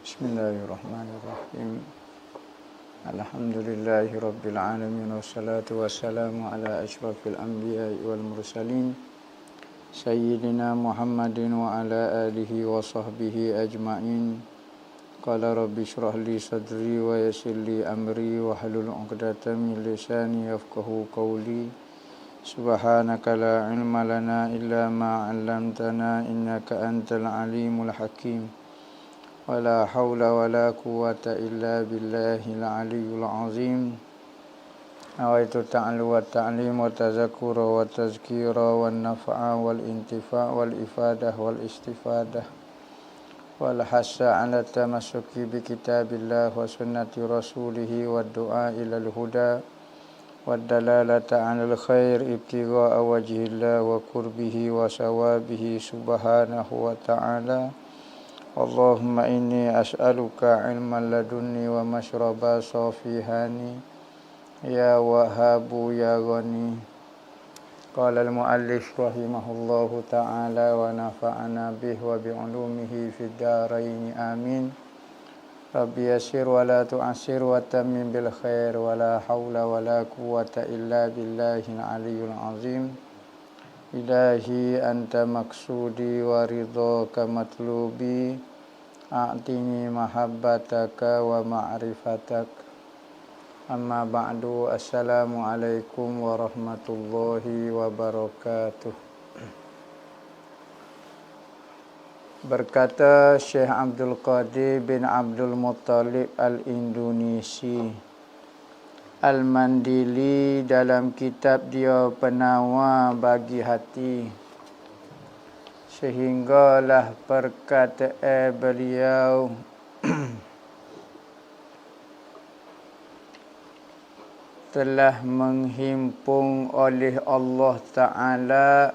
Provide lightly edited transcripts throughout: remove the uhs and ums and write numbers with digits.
Bismillahirrahmanirrahim. Alhamdulillahi rabbil alamin, wassalatu wassalamu ala asyrafil anbiya'i wal mursalin sayyidina Muhammadin wa ala alihi wa sahbihi ajma'in. Qala rabbi shrah li sadri wa yassir li amri wa hlul 'uqdatam min lisani yafqahu qawli. Subhanaka la ilma lana illa ma 'allamtana innaka antal alimul hakim. Wala haula wala quwwata illa billahil aliyyil azim. Awaitu ta'alu wa ta'lim wa tazakkura wa tazkira wa nafa'a wal intifa' wal ifadah wal istifadah wal hassa ala tamassuki bi kitabillah wa sunnati rasulih wa du'a ilal huda wa dalalata 'alal khair ibtigha'a wajhillah wa qurbihi wa sawabihi subhanahu wa ta'ala. Allahumma inni as'aluka ilman ladunni wa mashraba safihani ya wahabu ya ghani. Qala al-muallif rahimahullahu ta'ala wa nafa'ana bih wa bi'ulumihi fid dharain amin. Rabbi yassir wa la tu'assir wa tammim bil khair wa la hawla wa la quwwata illa billahil aliyyil azim. Ilahi anta maksudi wa ridhaka matlubi, a'tini mahabbataka wa ma'rifatak. Amma ba'du, assalamu alaikum warahmatullahi wabarakatuh. Berkata Syekh Abdul Qadir bin Abdul Muttalib al-Indonesi Al-Mandili dalam kitab dia Penawar bagi Hati, sehinggalah perkataan beliau telah menghimpun oleh Allah Ta'ala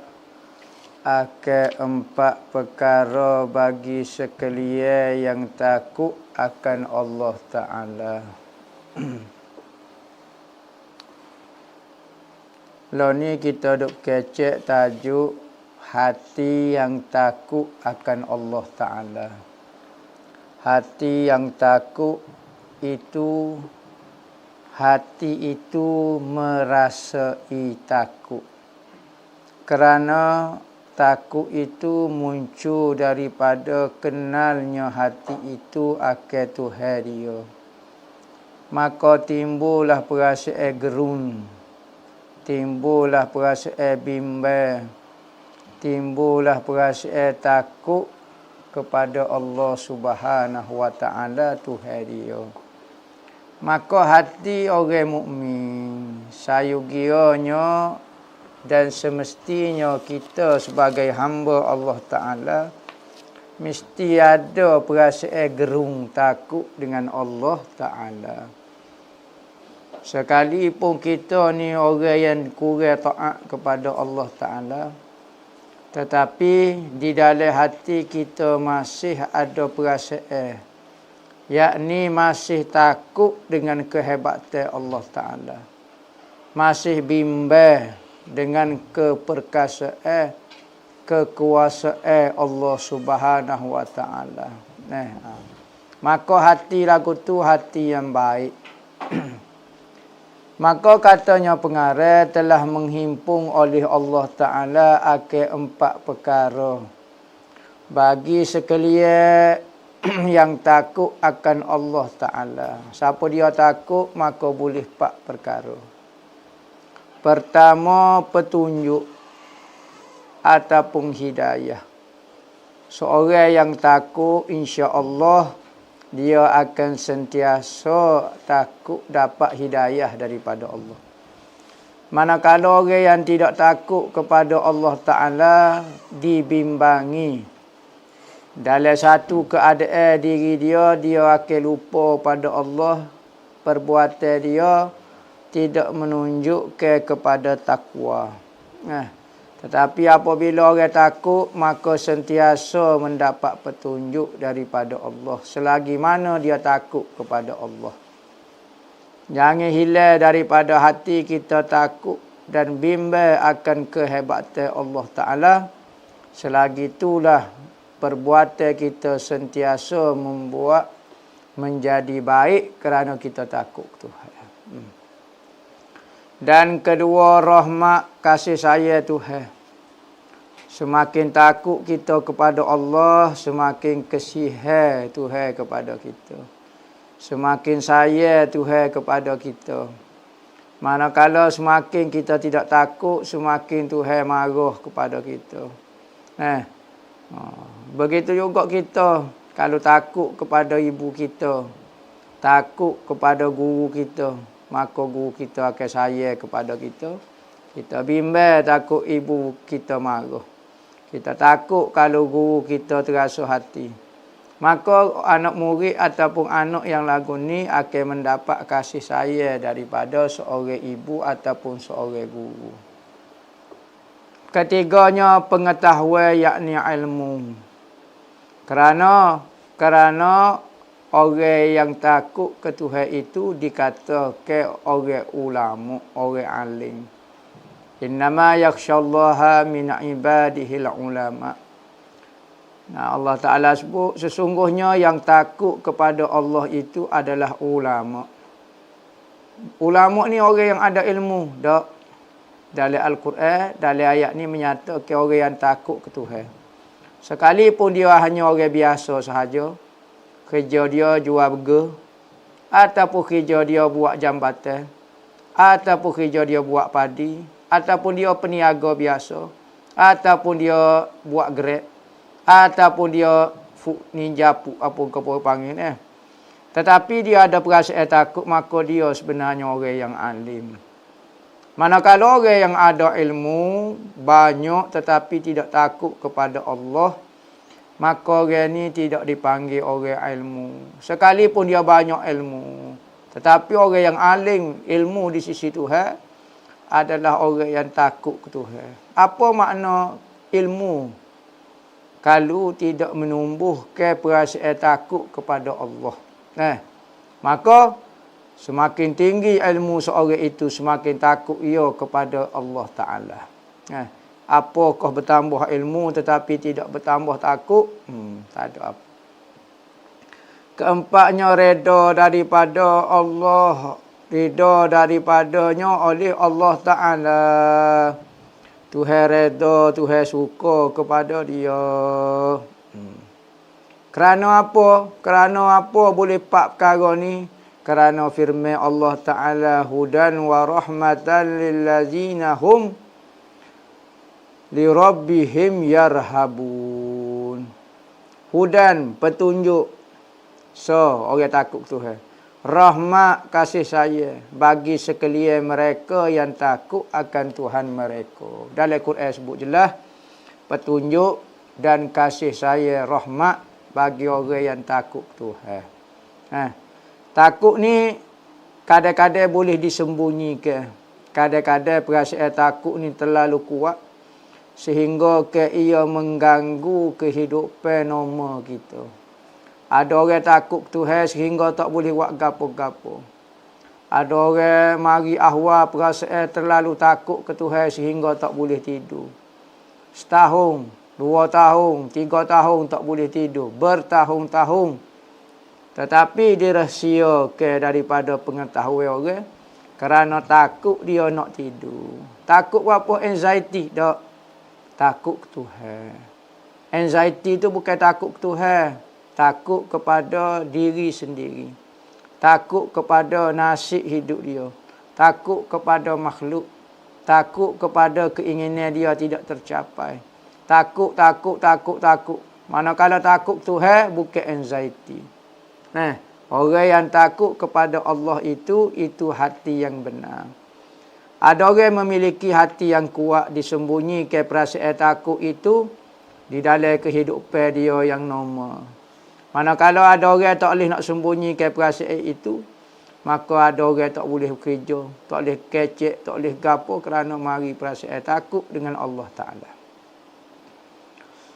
akan 4 perkara bagi sekalian yang takut akan Allah Ta'ala. Lalu ni kita duk kecek tajuk hati yang takut akan Allah Ta'ala. Hati yang takut itu, hati itu merasai takut. Kerana takut itu muncul daripada kenalnya hati itu akan Tuhan dia. Maka timbullah perasaan gerun, timbullah perasaan bimbang, timbullah perasaan takut kepada Allah Subhanahu wa Ta'ala Tuhan dia. Maka hati orang mukmin sayugianya dan semestinya kita sebagai hamba Allah Ta'ala mesti ada perasaan gerung takut dengan Allah Ta'ala. Sekalipun kita ni orang yang kurang taat kepada Allah Ta'ala, tetapi di dalam hati kita masih ada perasaan, yakni masih takut dengan kehebatan Allah Ta'ala, masih bimbang dengan keperkasaan, kekuasaan Allah Subhanahu wa Ta'ala. Maka hati lagu tu hati yang baik. Maka katanya pengarang telah menghimpun oleh Allah Ta'ala akan 4 perkara bagi sekalian yang takut akan Allah Ta'ala. Siapa dia takut, maka boleh 4 perkara. Pertama, petunjuk ataupun hidayah. Seorang yang takut, insya-Allah dia akan sentiasa takut dapat hidayah daripada Allah. Manakala orang yang tidak takut kepada Allah Ta'ala dibimbangi dalam satu keadaan diri dia, dia akan lupa pada Allah. Perbuatan dia tidak menunjukkan kepada takwa. Tetapi apabila orang takut, maka sentiasa mendapat petunjuk daripada Allah selagi mana dia takut kepada Allah. Jangan hilang daripada hati kita takut dan bimbang akan kehebatan Allah Ta'ala. Selagi itulah perbuatan kita sentiasa membuat menjadi baik kerana kita takut Tuhan. Dan kedua, rahmat kasih sayang Tuhan. Semakin takut kita kepada Allah, semakin kasihan Tuhan kepada kita. Semakin sayang Tuhan kepada kita. Manakala semakin kita tidak takut, semakin Tuhan marah kepada kita. Begitu juga kita, kalau takut kepada ibu kita, takut kepada guru kita, maka guru kita akan sayang kepada kita. Kita bimbang takut ibu kita marah. Kita takut kalau guru kita terasa hati. Maka anak murid ataupun anak yang lagu ni akan mendapat kasih sayang daripada seorang ibu ataupun seorang guru. Ketiganya, pengetahuan yakni ilmu. Kerana orang yang takut ke Tuhan itu dikatakan orang ulama, orang alim. Innama yakhshallaha min ibadihil ulama. Nah, Allah Ta'ala sebut sesungguhnya yang takut kepada Allah itu adalah ulama. Ulama ni orang yang ada ilmu. Dalam Al-Quran, dalam ayat ni menyatakan orang yang takut ke Tuhan. Sekalipun dia hanya orang biasa sahaja, kerja dia jual burger, ataupun kerja dia buat jambatan, ataupun kerja dia buat padi, ataupun dia peniaga biasa, ataupun dia buat grab, ataupun dia ninja apa kau panggil Tetapi dia ada perasaan takut, maka dia sebenarnya orang yang alim. Manakala orang yang ada ilmu banyak tetapi tidak takut kepada Allah, maka orang ni tidak dipanggil orang ilmu. Sekalipun dia banyak ilmu, tetapi orang yang alim ilmu di sisi Tuhan adalah orang yang takut ke Tuhan. Apa makna ilmu? Kalau tidak menumbuhkan perasaan takut kepada Allah. Maka semakin tinggi ilmu seorang itu, semakin takut ia kepada Allah Ta'ala. Apakah bertambah ilmu tetapi tidak bertambah takut? Tak ada apa. Keempatnya, reda daripada Allah. Reda daripadanya oleh Allah Ta'ala. Tuhan reda, Tuhan suka kepada dia. Kerana apa? Kerana apa boleh pak perkara ni? Kerana firman Allah Ta'ala, hudan wa rahmatan lillazina hum li rabbihim yarhabun. Hudan, petunjuk. So, orang takut Tuhan. Rahmat, kasih sayang bagi sekalian mereka yang takut akan Tuhan mereka. Dalam Quran sebut jelas, petunjuk dan kasih sayang rahmat bagi orang yang takut Tuhan. Takut ni kadang-kadang boleh disembunyikan. Kadang-kadang perasaan takut ni terlalu kuat sehingga ia mengganggu kehidupan normal kita. Ada orang takut Tuhan sehingga tak boleh buat gapo-gapo. Ada orang mari ahwal perasaan terlalu takut ke Tuhan sehingga tak boleh tidur. Setahun, 2 tahun, 3 tahun tak boleh tidur. Bertahun-tahun. Tetapi dirahsiakan daripada pengetahuan orang kerana takut dia nak tidur. Takut apa? Anxiety. Tak. Takut ke Tuhan. Anxiety tu bukan takut ke Tuhan. Takut kepada diri sendiri. Takut kepada nasib hidup dia. Takut kepada makhluk. Takut kepada keinginan dia tidak tercapai. Takut. Manakala takut Tuhan, bukan anxiety. Orang yang takut kepada Allah itu hati yang benar. Ada orang yang memiliki hati yang kuat, disembunyikan perasaan takut itu di dalam kehidupan dia yang normal. Manakala ada orang tak boleh nak sembunyikan perasaan itu, maka ada orang tak boleh bekerja, tak boleh kecek, tak boleh gapo kerana mari perasaan takut dengan Allah Ta'ala.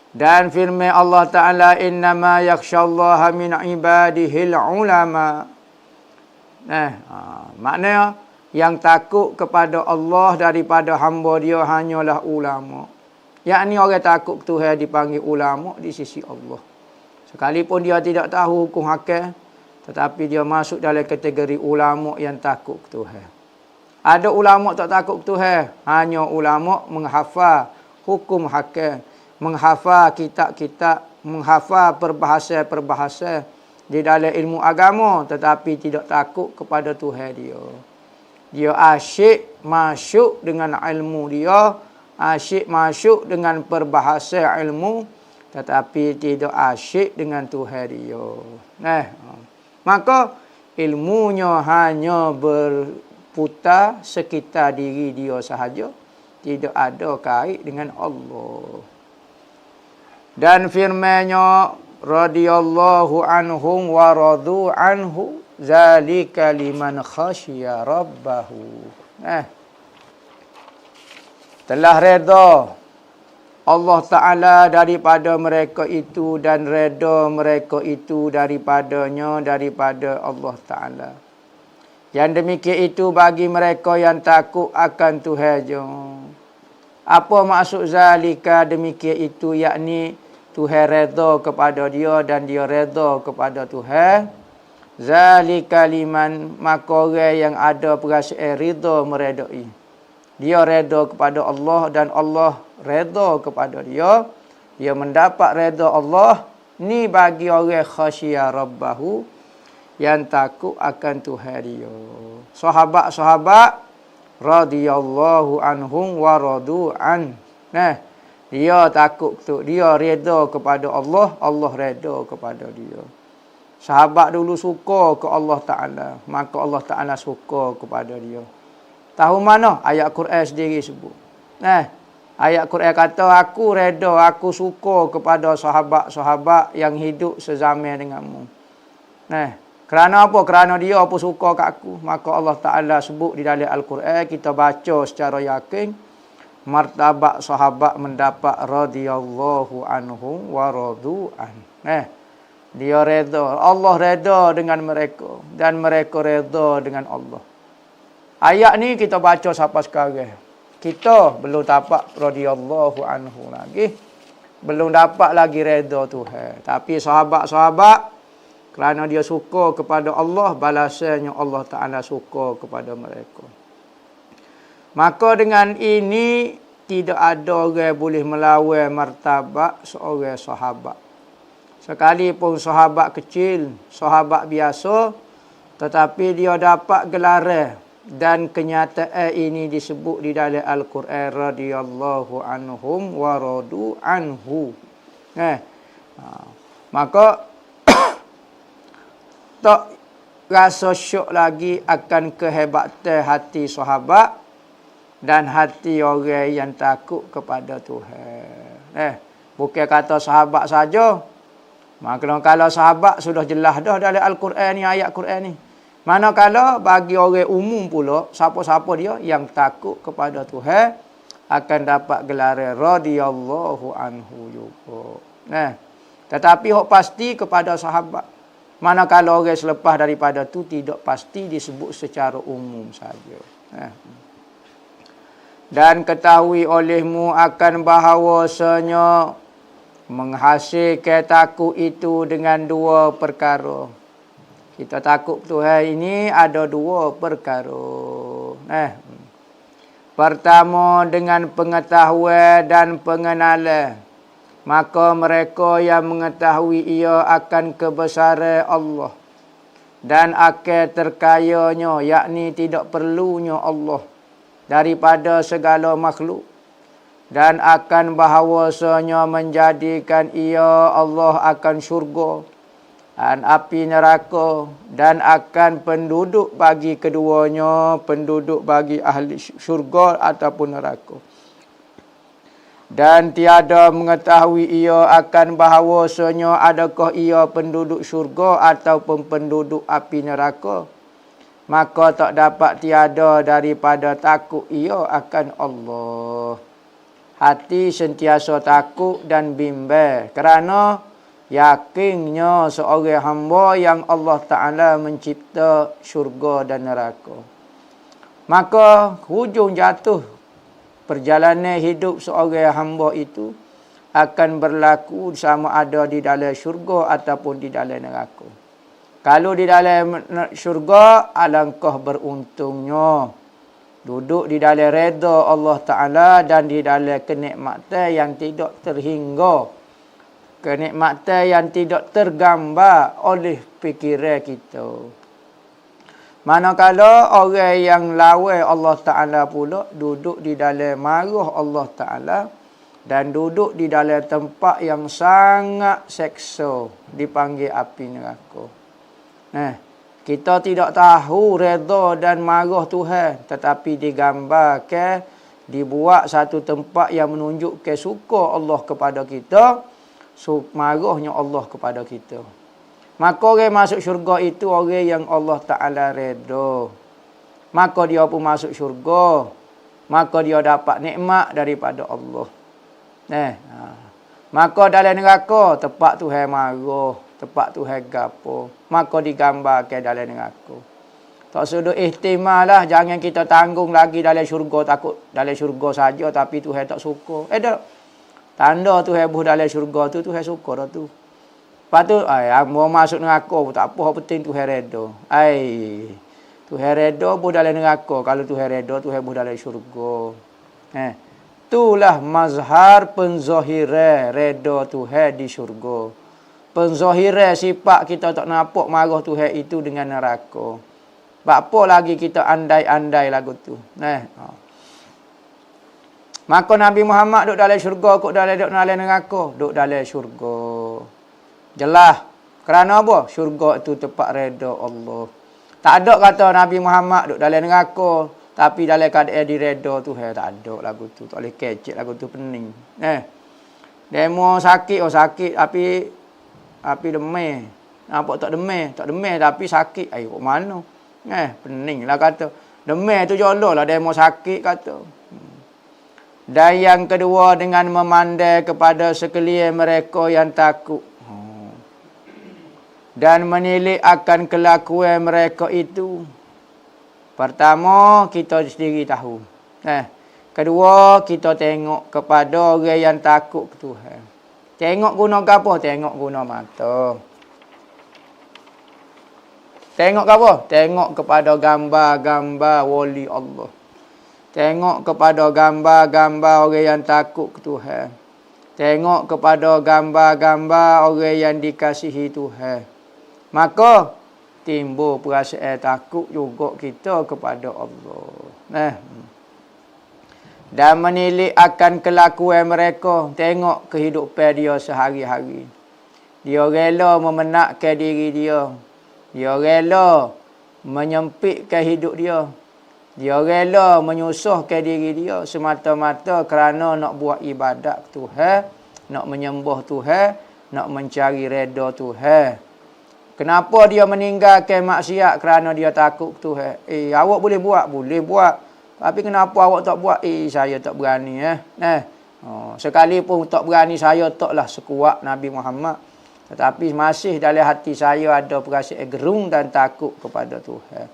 Dan firman Allah Ta'ala, innama yakhshallaha min ibadihil ulama. Maknanya yang takut kepada Allah daripada hamba dia hanyalah ulama. Yakni orang takut Tuhan dipanggil ulama di sisi Allah. Sekalipun dia tidak tahu hukum hakam, Tetapi dia masuk dalam kategori ulama yang takut ke Tuhan. Ada ulama tak takut ke Tuhan. Hanya ulama menghafal hukum hakim. Menghafal kitab-kitab. Menghafal perbahasa-perbahasa di dalam ilmu agama. Tetapi tidak takut kepada Tuhan dia. Dia asyik masuk dengan ilmu dia. Asyik masuk dengan perbahasa ilmu. Tetapi tidak asyik dengan Tuhan dia. Maka ilmunya hanya berputar sekitar diri dia sahaja. Tidak ada kait dengan Allah. Dan firman-Nya radhiyallahu anhum wa radu anhu zalika liman khasyiya rabbahu. Telah redha Allah Ta'ala daripada mereka itu dan redha mereka itu daripadanya, daripada Allah Ta'ala. Yang demikian itu bagi mereka yang takut akan Tuhan. Apa maksud zalika demikian itu? Yakni Tuhan redha kepada dia dan dia redha kepada Tuhan. Zalika liman, maka orang yang ada perasaan ridha meredai. Dia redha kepada Allah dan Allah redha kepada dia. Dia mendapat redha Allah. Ni bagi orang khasyiya rabbahu, yang takut akan Tuhan dia. Sahabat-sahabat radhiyallahu anhum wa radu an. Dia takut tu, dia redha kepada Allah, Allah redha kepada dia. Sahabat dulu suka ke Allah Ta'ala, maka Allah Ta'ala suka kepada dia. Tahu mana? Ayat Quran sendiri sebut. Ayat Quran kata, aku redha, aku suka kepada sahabat-sahabat yang hidup sezaman denganmu. Kerana apa? Kerana dia apa suka kat aku. Maka Allah Ta'ala sebut di dalam Al-Quran, kita baca secara yakin, martabat sahabat mendapat radhiyallahu anhum wa radu an. Dia redha, Allah redha dengan mereka dan mereka redha dengan Allah. Ayat ni kita baca sampai sekarang. Kita belum dapat radhiyallahu anhu lagi. Belum dapat lagi redha Tuhan. Tapi sahabat-sahabat, kerana dia suka kepada Allah, balasannya Allah Ta'ala suka kepada mereka. Maka dengan ini, tidak ada orang boleh melawan martabat seorang sahabat. Sekalipun sahabat kecil, sahabat biasa, tetapi dia dapat gelaran. Dan kenyataan ini disebut di dalam Al-Quran, radhiyallahu anhum wa radu anhu. Maka tak rasa syok lagi akan kehebatan hati sahabat dan hati orang yang takut kepada Tuhan. Bukan kata sahabat saja. Maka kalau sahabat sudah jelas dah dalam Al-Quran ni, ayat Quran ni. Manakala bagi orang umum pula, siapa-siapa dia yang takut kepada Tuhan akan dapat gelaran radhiyallahu anhu juga. Tetapi hak pasti kepada sahabat. Manakala orang selepas daripada tu tidak pasti disebut secara umum saja. Dan ketahui olehmu akan bahawasanya menghasilkan takut itu dengan dua perkara. Kita takut Tuhan ini ada dua perkara. Pertama dengan pengetahuan dan pengenalan. Maka mereka yang mengetahui ia akan kebesaran Allah dan akan terkayanya, yakni tidak perlunya Allah daripada segala makhluk, dan akan bahawasanya menjadikan ia Allah akan syurga dan api neraka, dan akan penduduk bagi keduanya, penduduk bagi ahli syurga ataupun neraka. Dan tiada mengetahui ia akan bahawasanya adakah ia penduduk syurga ataupun penduduk api neraka, maka tak dapat tiada daripada takut ia akan Allah. Hati sentiasa takut dan bimbang kerana yakinnya seorang hamba yang Allah Ta'ala mencipta syurga dan neraka. Maka hujung jatuh perjalanan hidup seorang hamba itu akan berlaku sama ada di dalam syurga ataupun di dalam neraka. Kalau di dalam syurga, alangkah beruntungnya. Duduk di dalam redha Allah Ta'ala dan di dalam kenikmatan yang tidak terhingga. Kenikmatan yang tidak tergambar oleh fikiran kita. Manakala orang yang lawan Allah Ta'ala pula duduk di dalam marah Allah Ta'ala dan duduk di dalam tempat yang sangat seksa dipanggil api neraka. Nah, kita tidak tahu redha dan marah Tuhan, tetapi digambarkan, dibuat satu tempat yang menunjukkan suka Allah kepada kita, marahnya Allah kepada kita. Maka orang masuk syurga itu orang yang Allah Ta'ala redha. Maka dia pun masuk syurga. Maka dia dapat nikmat daripada Allah. Maka dalam neraka, tempat Tuhan marah. Tempat Tuhan gapo, maka digambarkan dalam neraka. Tak sudah ihtimal lah, jangan kita tanggung lagi dalam syurga, takut dalam syurga saja tapi Tuhan tak suka. Tak. Tanda Tuhan buh dalam syurga tu Tuhan suka dah tu. Lepas tu, mau masuk neraka tak apa, penting Tuhan redha. Tuhan redha buh dalam neraka, kalau Tuhan redha Tuhan buh dalam syurga. Itulah mazhar penzahiran redha Tuhan di syurga. Penzahiran sifat kita tak nampak marah Tuhan itu dengan neraka. Apa lagi kita andai-andai lagu tu. Maka Nabi Muhammad duduk dalam syurga, duduk dalam neraka, duduk dalam syurga. Jelas. Kerana apa? Syurga itu tempat redha Allah. Tak ada kata Nabi Muhammad duduk dalam neraka, tapi dalam keadaan diredha Tuhan. Tak ada lagu tu. Tak boleh kecek lagu tu, pening. Demo sakit, sakit, tapi demam. Nampak tak demam? Tak demam tapi sakit. Kok mana? Pening lah kata. Demam tu jolok lah. Dia mau sakit kata. Dan yang kedua, dengan memandai kepada sekalian mereka yang takut. Dan menilik akan kelakuan mereka itu. Pertama, kita sendiri tahu. Kedua, kita tengok kepada orang yang takut ke Tuhan. Tengok guna apa? Tengok guna mata. Tengok apa? Tengok kepada gambar-gambar wali Allah. Tengok kepada gambar-gambar orang yang takut ke Tuhan. Tengok kepada gambar-gambar orang yang dikasihi Tuhan. Maka timbul perasaan takut juga kita kepada Allah. Dan menilik akan kelakuan mereka. Tengok kehidupan dia sehari-hari. Dia rela memenatkan diri dia. Dia rela menyempitkan hidup dia. Dia rela menyusahkan diri dia semata-mata kerana nak buat ibadat Tuhan, nak menyembah Tuhan, nak mencari redha Tuhan. Kenapa dia meninggalkan maksiat? Kerana dia takut Tuhan. Awak boleh buat? Boleh buat. Tapi kenapa awak tak buat? Saya tak berani. Sekalipun tak berani, saya taklah sekuat Nabi Muhammad. Tetapi masih dalam hati saya ada perasaan gerung dan takut kepada Tuhan.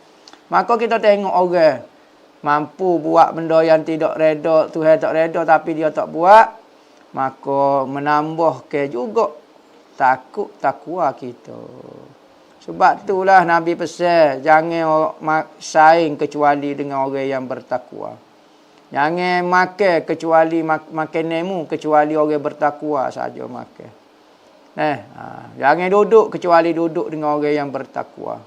Maka kita tengok orang mampu buat benda yang tidak redha, Tuhan tak redha tapi dia tak buat. Maka menambahkan juga takut takwa kita. Sebab itulah Nabi pesan, jangan saing kecuali dengan orang yang bertakwa. Jangan makan kecuali makananmu kecuali orang bertakwa saja makan. Jangan duduk kecuali duduk dengan orang yang bertakwa.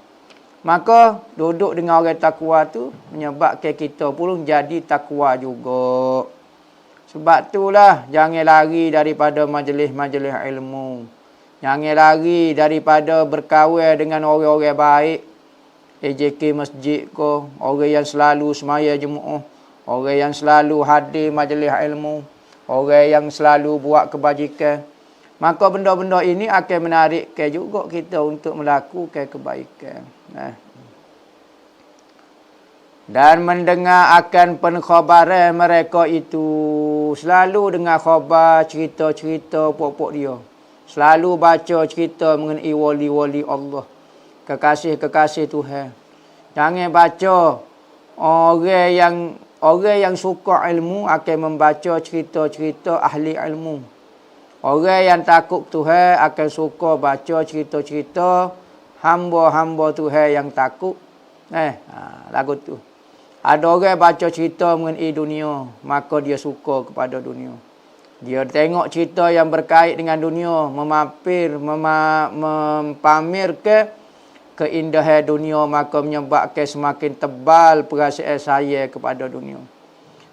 Maka duduk dengan orang takwa tu menyebabkan kita pun jadi takwa juga. Sebab itulah jangan lari daripada majlis-majlis ilmu. Jangan lari daripada berkawan dengan orang-orang baik. AJK masjid ko, orang yang selalu semaya Jumaat, orang yang selalu hadir majlis ilmu, orang yang selalu buat kebajikan. Maka benda-benda ini akan menarikkan juga kita untuk melakukan kebaikan. Dan mendengar akan penkhabaran mereka itu. Selalu dengar khabar, cerita-cerita pokok dia. Selalu baca cerita mengenai wali-wali Allah. Kekasih-kekasih Tuhan. Jangan baca orang yang suka ilmu akan membaca cerita-cerita ahli ilmu. Orang yang takut Tuhan akan suka baca cerita-cerita hamba-hamba Tuhan yang takut. Lagu tu. Ada orang baca cerita mengenai dunia, maka dia suka kepada dunia. Dia tengok cerita yang berkait dengan dunia, mempamerkan keindahan dunia, maka menyebabkan semakin tebal perasaan saya kepada dunia.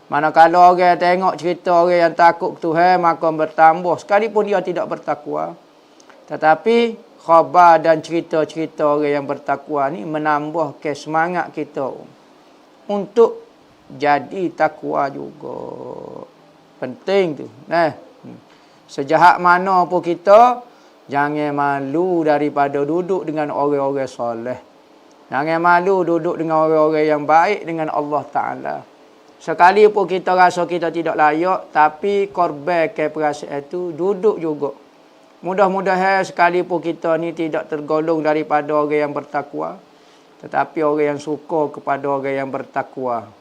Manakala orang tengok cerita orang yang takut Tuhan, maka bertambah sekalipun dia tidak bertakwa. Tetapi khabar dan cerita-cerita orang yang bertakwa ni menambahkan semangat kita untuk jadi takwa juga. Penting tu. Sejahat mana pun kita, jangan malu daripada duduk dengan orang-orang soleh. Jangan malu duduk dengan orang-orang yang baik dengan Allah Ta'ala. Sekalipun kita rasa kita tidak layak, tapi korbankan perasaan itu, duduk juga. Mudah-mudahan sekalipun kita ni tidak tergolong daripada orang yang bertakwa, tetapi orang yang suka kepada orang yang bertakwa.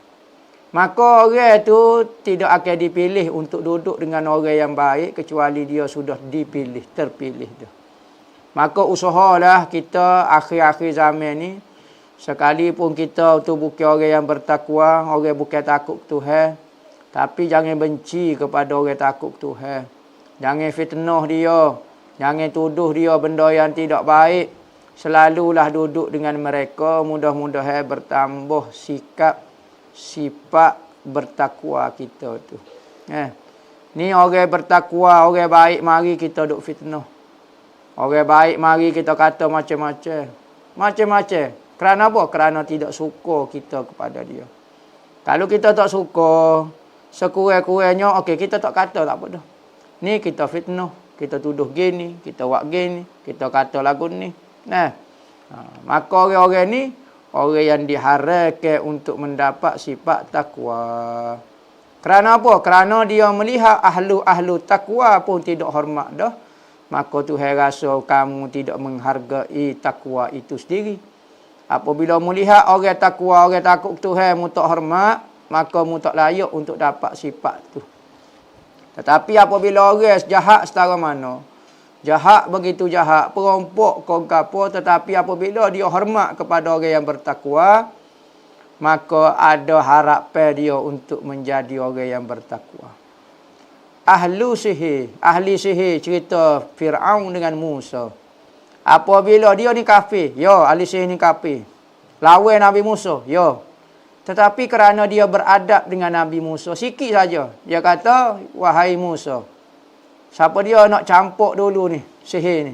Maka orang itu tidak akan dipilih untuk duduk dengan orang yang baik, kecuali dia sudah dipilih, terpilih dah. Maka usahalah kita akhir-akhir zaman ni, sekalipun kita tu bukan orang yang bertakwa, orang bukan takut Tuhan, tapi jangan benci kepada orang takut Tuhan. Jangan fitnah dia, jangan tuduh dia benda yang tidak baik. Selalulah duduk dengan mereka, mudah-mudahan bertambah sifat bertakwa kita tu. Ni orang bertakwa, orang baik, mari kita duk fitnah. Orang baik mari kita kata macam-macam. Macam-macam. Kerana apa? Kerana tidak suka kita kepada dia. Kalau kita tak suka, sekurang-kurangnya, okey, kita tak kata tak apa dah. Ni kita fitnah, kita tuduh gini, kita buat gini, kita kata lagu ni. Maka orang-orang ni, orang yang diharapkan untuk mendapat sifat takwa. Kerana apa? Kerana dia melihat ahlu-ahlu takwa pun tidak hormat dah. Maka Tuhan rasa kamu tidak menghargai takwa itu sendiri. Apabila melihat orang takwa, orang takut Tuhan, mu tak hormat, maka mu tak layak untuk dapat sifat tu. Tetapi apabila orang jahat setara mana, jahat begitu jahat, perampok kau gapo, tetapi apabila dia hormat kepada orang yang bertakwa, maka ada harapan dia untuk menjadi orang yang bertakwa. Ahli sihir cerita Fir'aun dengan Musa. Apabila dia ni kafir, ya, ahli sihir ni kafir. Lawan Nabi Musa, ya. Tetapi kerana dia beradab dengan Nabi Musa, sikit saja. Dia kata, wahai Musa, siapa dia nak campur dulu ni, sihir ni?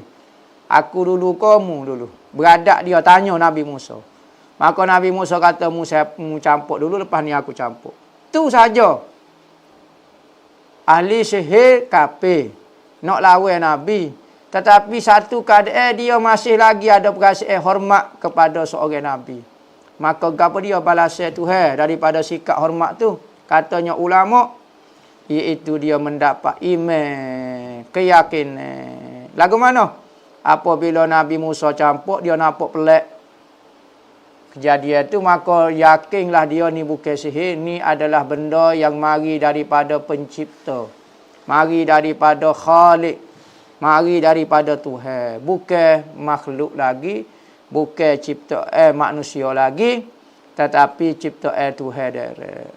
Aku dulu, kamu dulu. Beradab dia tanya Nabi Musa. Maka Nabi Musa kata, mu campur dulu, lepas ni aku campur. Tu saja. Ahli sihir kafir, nak lawan Nabi. Tetapi satu keadaan dia masih lagi ada perasaan hormat kepada seorang Nabi. Maka apa dia balasan Tuhan daripada sikap hormat tu? Katanya ulama, iaitu dia mendapat iman, keyakinan. Lagu mana? Apabila Nabi Musa campur, dia nampak pelik kejadian tu, maka yakinlah dia ni bukan sihir, ni adalah benda yang mari daripada pencipta, mari daripada Khalik, mari daripada Tuhan, bukan makhluk lagi, bukan ciptaan manusia lagi, tetapi ciptaan Tuhan direct.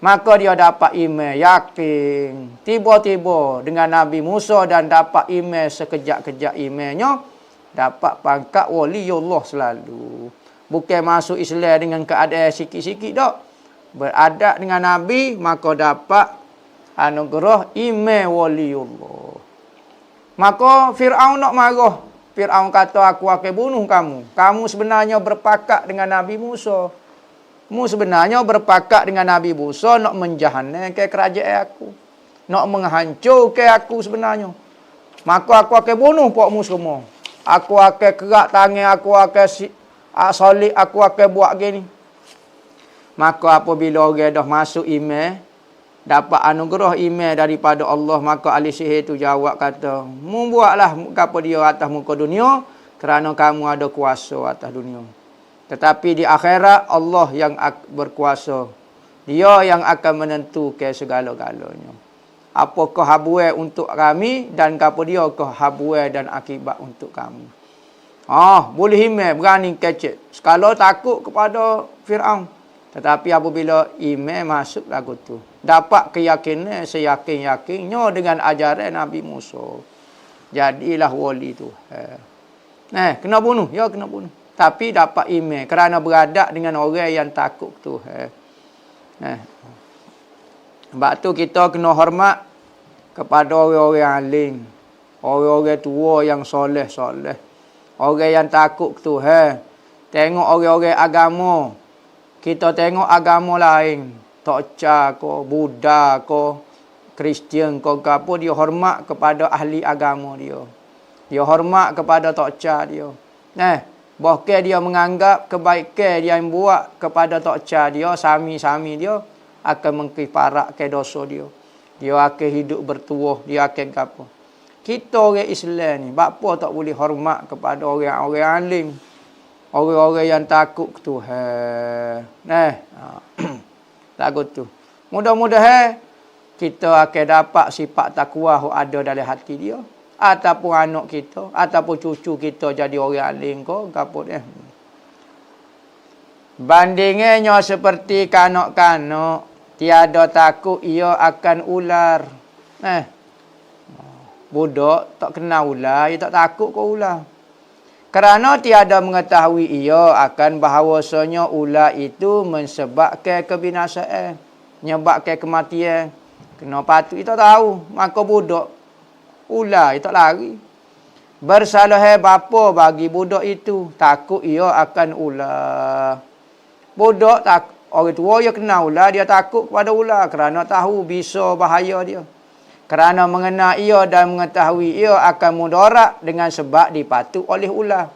Maka dia dapat iman, yakin, tiba-tiba dengan Nabi Musa dan dapat iman sekejap-kejap imannya, dapat pangkat waliullah selalu. Bukan masuk Islam dengan keadaan sikit-sikit tak. Beradab dengan Nabi, maka dapat anugerah iman waliullah. Maka Fir'aun nak marah. Fir'aun kata, aku akan bunuh kamu. Kamu sebenarnya berpakat dengan Nabi Musa. Kamu sebenarnya berpakat dengan Nabi Musa nak menjahanamkan kerajaan aku. Nak menghancurkan aku sebenarnya. Maka aku akan bunuh pokmu semua. Aku akan kerak tangan, aku akan solid, aku akan buat gini. Maka apabila orang dah masuk iman, dapat anugerah iman daripada Allah, maka ahli sihir tu jawab kata, mu buatlah apa dia atas muka dunia, kerana kamu ada kuasa atas dunia. Tetapi di akhirat Allah yang berkuasa. Dia yang akan menentukan segala-galanya. Apakah habuai untuk kami dan apa dia ke habuai dan akibat untuk kami. Boleh imej, berani kecek. Sekala takut kepada Firaun. Tetapi apabila imej masuk lagu tu, dapat keyakinan seyakin-yakinnya dengan ajaran Nabi Musa. Jadilah wali tu. Kena bunuh. Ya, kena bunuh. Tapi dapat imej kerana beradab dengan orang yang takut Tuhan. Sebab tu kita kena hormat kepada orang-orang alim. Orang-orang tua yang soleh-soleh. Orang yang takut Tuhan. Tengok orang-orang agama. Kita tengok agama lain. Tokca ko, Buddha ko, Kristian ko, apa dia hormat kepada ahli agama dia. Dia hormat kepada tokca dia. Bahkan dia menganggap kebaikan dia yang buat kepada tokca dia, sami-sami dia akan mengkifaratkan dosa dia. Dia akan hidup bertuah, dia akan apa. Kita orang Islam ni, bapa tak boleh hormat kepada orang-orang alim. Orang-orang yang takut Tuhan. Lagu tu. Mudah-mudahan kita akan dapat sifat takwa yang ada dalam hati dia. Ataupun anak kita, ataupun cucu kita jadi orang alim ko, apa dia. Bandingannya seperti kanak-kanak, tiada takut ia akan ular. Budak tak kenal ular, ia tak takut ke ular. Kerana tiada mengetahui ia akan bahawasanya ular itu mensebabkan kebinasaan, menyebabkan kematian. Kena patut kita tahu, maka budak ular itu tak lari. Bersalah bapa bagi budak itu, takut ia akan ular. Budak tak, orang tua dia kenal ular, dia takut kepada ular kerana tahu bisa bahaya dia. Kerana mengenal ia dan mengetahui ia akan mudarat dengan sebab dipatuk oleh ular.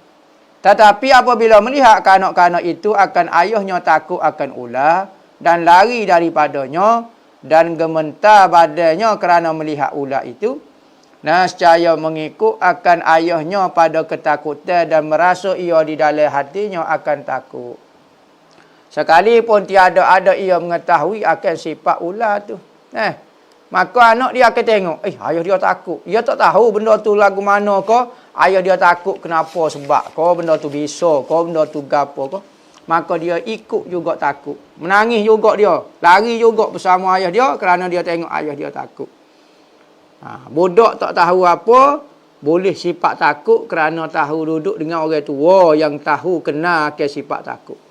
Tetapi apabila melihat kanak-kanak itu akan ayahnya takut akan ular dan lari daripadanya dan gementar badannya kerana melihat ular itu, nescaya mengikut akan ayahnya pada ketakutan dan merasa ia di dalam hatinya akan takut. Sekalipun tiada ada ia mengetahui akan sifat ular tu. Maka anak dia akan tengok, ayah dia takut. Dia tak tahu benda tu lagu mana ko. Ayah dia takut kenapa sebab ko benda tu bisa, ko benda tu gapo ko. Maka dia ikut juga takut. Menangis juga dia. Lari juga bersama ayah dia kerana dia tengok ayah dia takut. Budak tak tahu apa, boleh sifat takut kerana tahu duduk dengan orang tua yang tahu kenal ke sifat takut.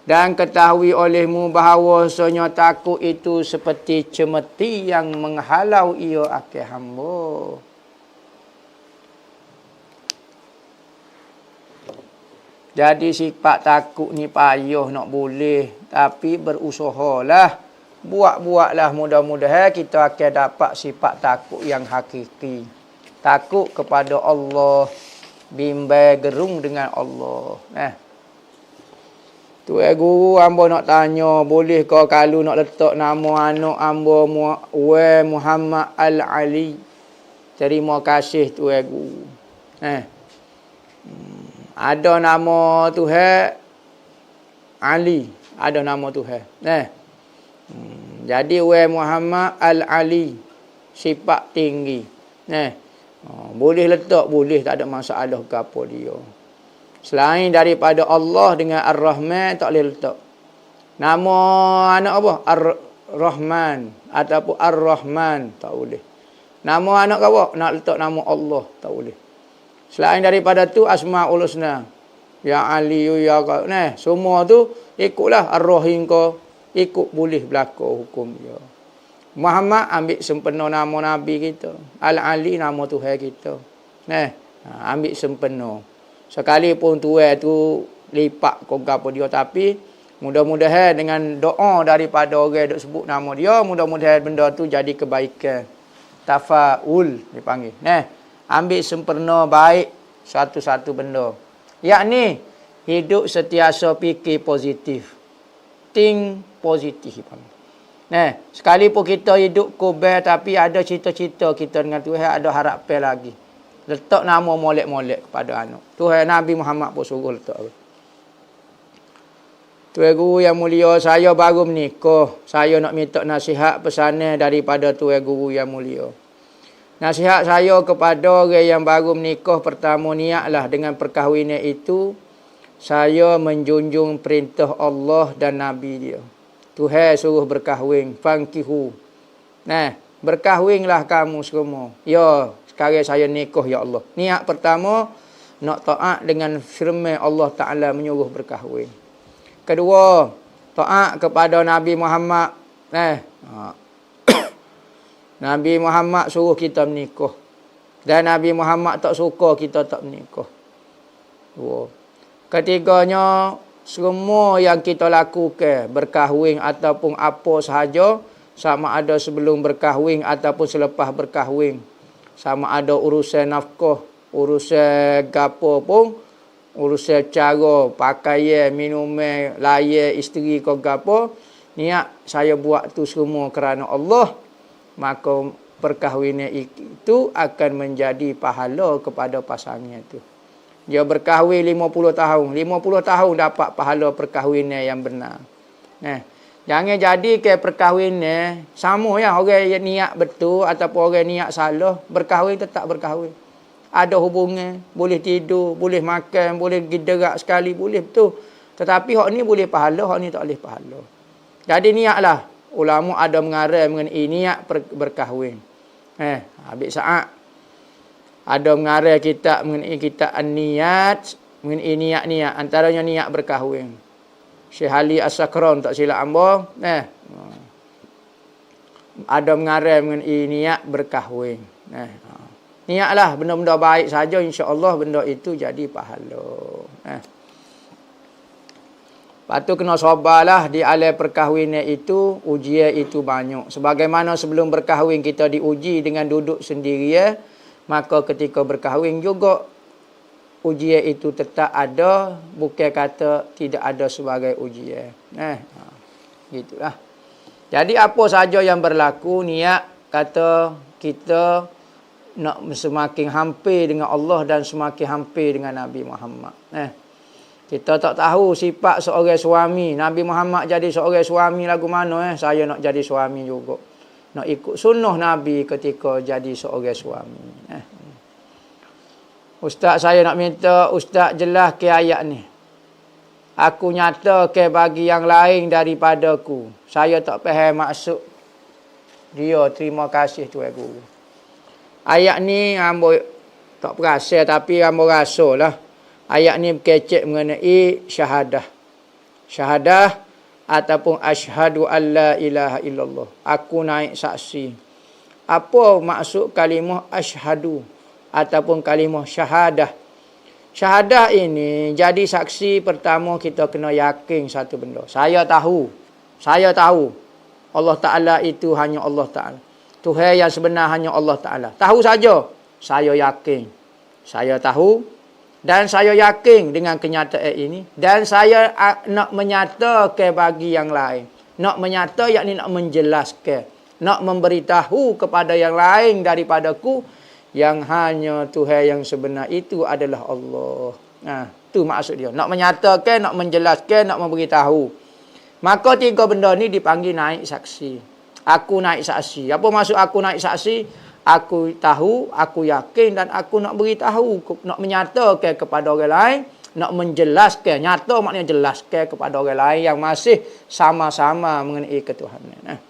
Dan ketahui olehmu bahawasanya takut itu seperti cemeti yang menghalau ia akan hamba. Jadi sifat takut ni payah nak boleh, tapi berusahalah. Buat-buatlah, mudah-mudahan kita akan dapat sifat takut yang hakiki. Takut kepada Allah, bimbang gerung dengan Allah. Tuan guru hamba nak tanya, boleh kau kalau nak letak nama anak hamba Muhammad Al-Ali? Terima kasih Tuan guru. Ada nama Tuhan Ali, ada nama Tuhan. Jadi Muhammad Al-Ali, sifat tinggi. Boleh letak, boleh, tak ada masalah ke apa dia. Selain daripada Allah dengan Ar-Rahman tak boleh letak. Nama anak apa? Ar-Rahman ataupun Ar-Rahman tak boleh. Nama anak apa? Nak letak nama Allah tak boleh. Selain daripada tu Asmaul Husna. Ya Ali ya semua tu ikutlah Ar-Rahim ko, ikut boleh berlaku hukum dia. Muhammad ambil sempena nama Nabi kita. Al-Ali nama Tuhan kita. Ambil sempena. Sekalipun tuan tu lipat kau gapo dia, tapi mudah-mudahan dengan doa daripada orang duk sebut nama dia, mudah-mudahan benda tu jadi kebaikan. Tafaul dipanggil. Ambil sempurna baik satu-satu benda. Yakni hidup sentiasa fikir positif. Think positif. Sekalipun kita hidup kubur tapi ada cita-cita kita dengan Tuhan, ada harapan lagi. Letak nama molek-molek kepada anak. Tuhan Nabi Muhammad pun suruh letak. Tuan Guru yang mulia, saya baru menikah. Saya nak minta nasihat pesanan daripada Tuan Guru yang mulia. Nasihat saya kepada orang yang baru menikah, pertama niatlah dengan perkahwinan itu saya menjunjung perintah Allah dan Nabi dia. Tuhan suruh berkahwin, fankihu. Nah, berkahwinlah kamu semua. Ya, sekarang saya nikah ya Allah. Niat pertama nak taat dengan firman Allah Taala menyuruh berkahwin. Kedua, taat kepada Nabi Muhammad. Nabi Muhammad suruh kita menikah. Dan Nabi Muhammad tak suka kita tak menikah. Dua. Ketiganya, semua yang kita lakukan, berkahwin ataupun apa sahaja, sama ada sebelum berkahwin ataupun selepas berkahwin, sama ada urusan nafkah, urusan gapo pun, urusan cara pakaian, minuman, layan isteri ke gapo, niat saya buat tu semua kerana Allah, maka perkahwinan itu akan menjadi pahala kepada pasangan itu. Dia berkahwin 50 tahun. 50 tahun dapat pahala perkahwinan yang benar. Jangan jadi ke perkahwinan sama ya, orang yang niat betul ataupun orang niat salah, berkahwin tetap berkahwin. Ada hubungan, boleh tidur, boleh makan, boleh gerak sekali, boleh betul. Tetapi hak ni boleh pahala, hak ni tak boleh pahala. Jadi niatlah. Ulama ada mengarang mengenai niat berkahwin. Habis saat ada mengarang kitab mengenai kitab an-niyat, mengenai niat-niat, antaranya niat berkahwin. Syekh Ali As-Sakran tak silap hamba, ada mengarang mengenai niat berkahwin. Niatlah benda-benda baik saja, insya-Allah benda itu jadi pahala. Lepas tu kena sabarlah di alam perkahwinan itu, ujian itu banyak. Sebagaimana sebelum berkahwin kita diuji dengan duduk sendirian, maka ketika berkahwin juga ujian itu tetap ada, bukan kata tidak ada sebagai ujian. Gitulah. Jadi apa saja yang berlaku, niat kata kita nak semakin hampir dengan Allah dan semakin hampir dengan Nabi Muhammad. Kita tak tahu sifat seorang suami. Nabi Muhammad jadi seorang suami lagu mana. Saya nak jadi suami juga. Nak ikut sunnah Nabi ketika jadi seorang suami. Ustaz, saya nak minta Ustaz jelas ke ayat ni. Aku nyata ke bagi yang lain daripadaku. Saya tak faham maksud dia. Terima kasih Tuan Guru. Ayat ni hamba tak perasa tapi hamba rasalah. Ayat ni berkecek mengenai syahadah. Syahadah ataupun asyhadu alla ilaha illallah. Aku naik saksi. Apa maksud kalimah asyhadu ataupun kalimah syahadah? Syahadah ini jadi saksi pertama kita kena yakin satu benda. Saya tahu Allah Ta'ala itu hanya Allah Ta'ala. Tuhan yang sebenar hanya Allah Ta'ala. Tahu saja. Saya yakin. Saya tahu. Dan saya yakin dengan kenyataan ini. Dan saya nak menyatakan bagi yang lain. Nak menyata yakni nak menjelaskan. Nak memberitahu kepada yang lain daripadaku. Yang hanya Tuhan yang sebenar itu adalah Allah. Itu maksud dia. Nak menyatakan, nak menjelaskan, nak memberitahu. Maka tiga benda ni dipanggil naik saksi. Aku naik saksi. Apa maksud aku naik saksi? Aku tahu, aku yakin dan aku nak beritahu, nak menyatakan kepada orang lain, nak menjelaskan. Nyata maknanya jelaskan kepada orang lain yang masih sama-sama mengenai ketuhanan.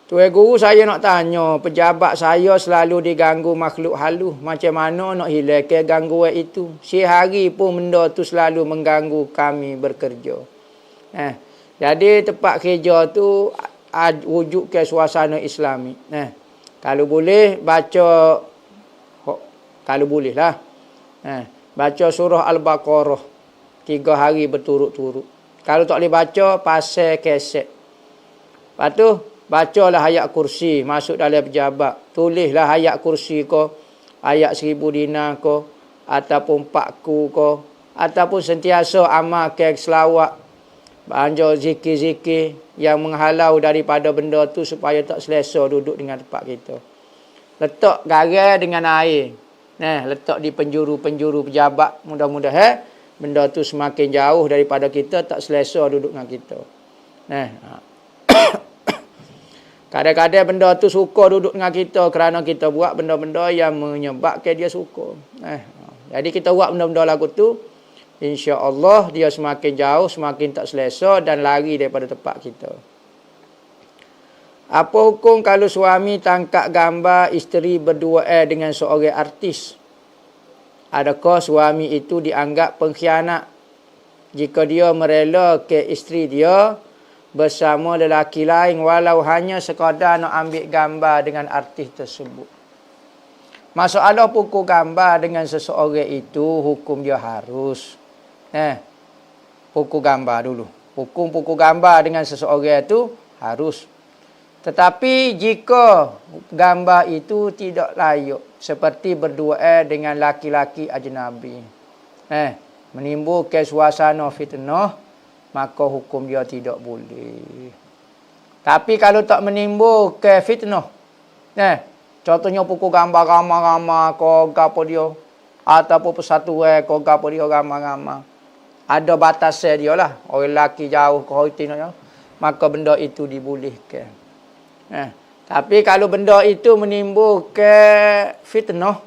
Tuan Guru, saya nak tanya, pejabat saya selalu diganggu makhluk halus. Macam mana nak hilangkan gangguan itu? Sehari pun benda tu selalu mengganggu kami bekerja. Jadi tempat kerja tu wujud ke suasana Islami. Kalau boleh baca, kalau boleh lah, baca surah Al-Baqarah 3 hari berturut-turut. Kalau tak boleh baca, pasal keset. Lepas tu bacalah ayat kursi masuk dalam pejabat. Tulislah ayat kursi ko, ayat 1000 dinar ko, ataupun pakku ko, ataupun sentiasa amalkan selawat, banjur zikir-zikir yang menghalau daripada benda tu supaya tak selesa duduk dengan tempat kita. Letak garam dengan air. Letak di penjuru-penjuru pejabat. Mudah-mudahan benda tu semakin jauh daripada kita, tak selesa duduk dengan kita. Kadang-kadang benda tu suka duduk dengan kita kerana kita buat benda-benda yang menyebabkan dia suka. Jadi kita buat benda-benda lagu tu, insya-Allah dia semakin jauh, semakin tak selesa dan lari daripada tempat kita. Apa hukum kalau suami tangkap gambar isteri berdua dengan seorang artis? Adakah suami itu dianggap pengkhianat jika dia merela ke isteri dia bersama lelaki lain walau hanya sekadar nak ambil gambar dengan artis tersebut? Masalah pukul gambar dengan seseorang itu hukum dia harus. Pukul gambar dulu. Hukum pukul gambar dengan seseorang itu harus. Tetapi jika gambar itu tidak layak seperti berdua dengan laki-laki ajnabi, menimbulkan suasana fitnah, maka hukum dia tidak boleh. Tapi kalau tak menimbulkan fitnah, contohnya pukul gambar ramai-ramai kau gapo dia, ataupun persatuan kau gapo dia ramai-ramai, ada batasnya dia lah. Orang lelaki jauh kau tengok, maka benda itu dibolehkan. Tapi kalau benda itu menimbulkan fitnah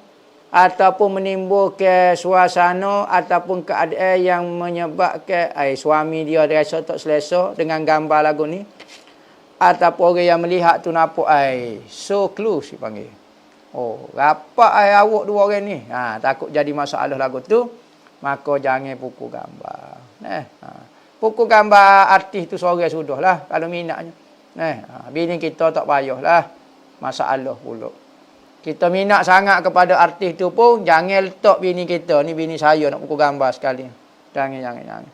ataupun menimbulkan suasana ataupun keadaan yang menyebabkan suami dia rasa tak selesa dengan gambar lagu ni, ataupun orang yang melihat tu nampak so close dipanggil. Rapat awak dua orang ni. Takut jadi masalah lagu tu, maka jangan pukul gambar. Pukul gambar artis tu seorang sudahlah kalau minatnya. Bini kita tak payahlah masalah pula. Kita minat sangat kepada artis tu pun jangan letak bini kita ni bini saya nak pukul gambar sekali. Jangan.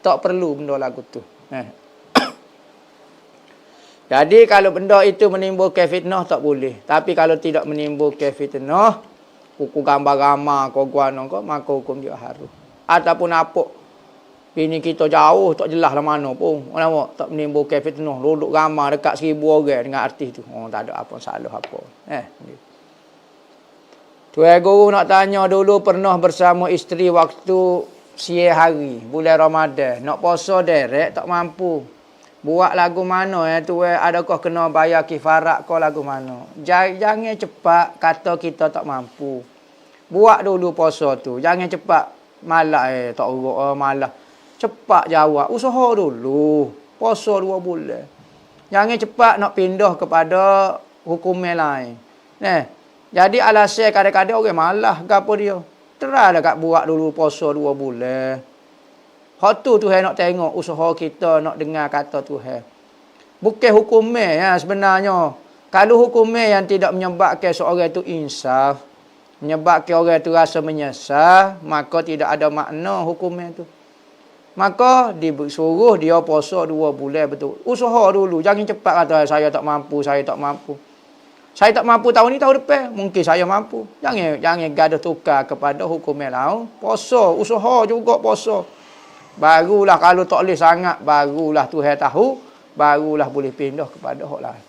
Tak perlu benda lagu tu. Jadi kalau benda itu menimbulkan fitnah tak boleh. Tapi kalau tidak menimbulkan fitnah, pukul gambar ramai kau guano kau, maka hukum dia harus. Ataupun apa bini kita jauh tak jelas lah mana pun. Nampak tak menimbulkan fitnah. Duduk ramai dekat 1000 orang dengan artis tu. Tak ada apa salah apa. Tuan Guru nak tanya dulu pernah bersama isteri waktu siang hari bulan Ramadan. Nak puasa derek tak mampu. Buat lagu mana tuan? Adakah kena bayar kifarat ke lagu mana? Jangan cepat kata kita tak mampu. Buat dulu puasa tu. Jangan cepat malah tak urut malah. Cepat jawab. Usaha dulu. Puasa 2 bulan. Jangan cepat nak pindah kepada hukum lain. Jadi alasan kadang-kadang orang malah ke apa dia. Teralah kat buat dulu puasa 2 bulan. Hak tu Tuhan nak tengok usaha kita nak dengar kata Tuhan. Bukan hukum sebenarnya. Kalau hukum yang tidak menyebabkan seorang itu insaf, menyebabkan orang itu rasa menyesal, maka tidak ada makna hukum itu. Maka disuruh dia puasa 2 bulan betul. Usaha dulu. Jangan cepat kata saya tak mampu, saya tak mampu. Saya tak mampu tahun ni, tahun depan mungkin saya mampu. Jangan gaduh tukar kepada hukum lain. Puasa, usaha juga puasa. Barulah kalau tak boleh sangat, barulah Tuhan tahu, barulah boleh pindah kepada hak lain.